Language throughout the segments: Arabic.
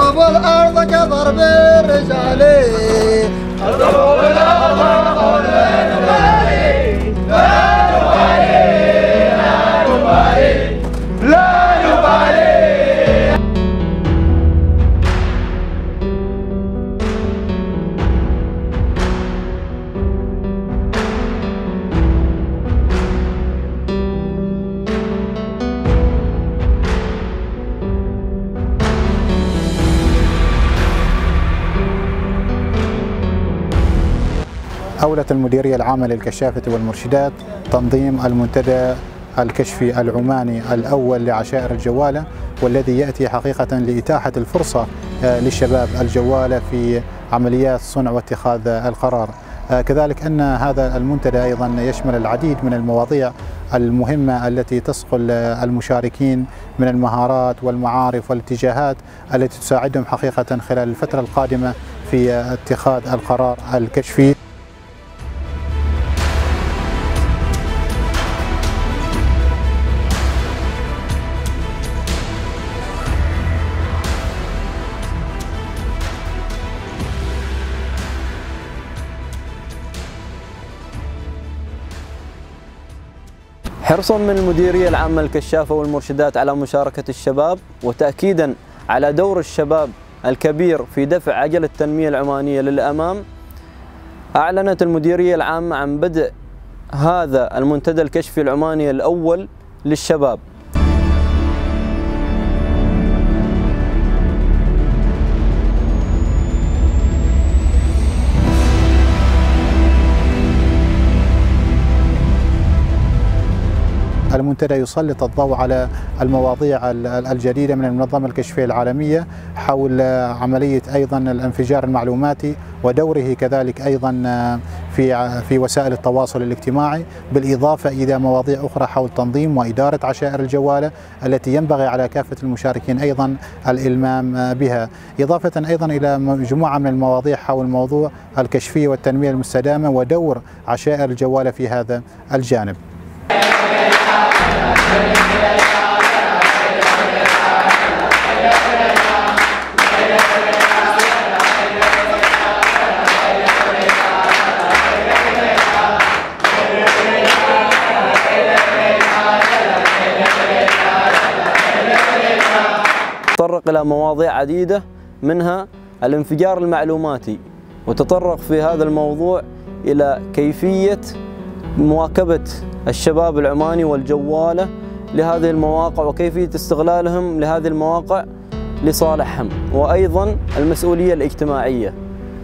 اضرب الارض كضرب الرجال اضرب الارض كضرب الرجال لا نبالي لا نبالي لا نبالي. أولت المديرية العامة للكشافة والمرشدات تنظيم المنتدى الكشفي العماني الأول لعشائر الجوالة، والذي يأتي حقيقة لإتاحة الفرصة للشباب الجوالة في عمليات صنع واتخاذ القرار. كذلك أن هذا المنتدى أيضا يشمل العديد من المواضيع المهمة التي تسقل المشاركين من المهارات والمعارف والاتجاهات التي تساعدهم حقيقة خلال الفترة القادمة في اتخاذ القرار الكشفي. حرصا من المديرية العامة للكشافة والمرشدات على مشاركة الشباب وتأكيدا على دور الشباب الكبير في دفع عجلة التنمية العمانية للأمام، أعلنت المديرية العامة عن بدء هذا المنتدى الكشفي العماني الأول للشباب. المنتدى يسلط الضوء على المواضيع الجديدة من المنظمة الكشفية العالمية حول عملية أيضا الانفجار المعلوماتي ودوره كذلك أيضا في وسائل التواصل الاجتماعي، بالإضافة إلى مواضيع أخرى حول تنظيم وإدارة عشائر الجوالة التي ينبغي على كافة المشاركين أيضا الإلمام بها، إضافة أيضا إلى مجموعة من المواضيع حول موضوع الكشفية والتنمية المستدامة ودور عشائر الجوالة في هذا الجانب. تطرق إلى مواضيع عديدة منها الانفجار المعلوماتي، وتطرق في هذا الموضوع إلى كيفية مواكبة الشباب العماني والجوالة لهذه المواقع وكيفية استغلالهم لهذه المواقع لصالحهم، وأيضا المسؤولية الاجتماعية.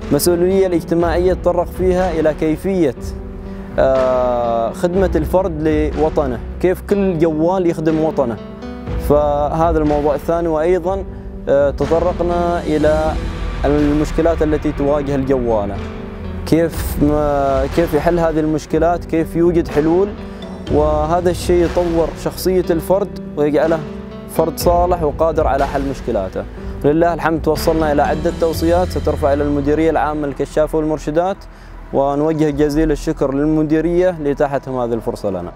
المسؤولية الاجتماعية تطرق فيها إلى كيفية خدمة الفرد لوطنه، كيف كل جوال يخدم وطنه، فهذا الموضوع الثاني. وأيضا تطرقنا إلى المشكلات التي تواجه الجوالة، كيف يحل هذه المشكلات، كيف يوجد حلول، وهذا الشيء يطور شخصية الفرد ويجعله فرد صالح وقادر على حل مشكلاته. لله الحمد توصلنا إلى عدة توصيات سترفع إلى المديرية العامة للكشافة والمرشدات، ونوجه جزيل الشكر للمديرية لإتاحتهم هذه الفرصة لنا.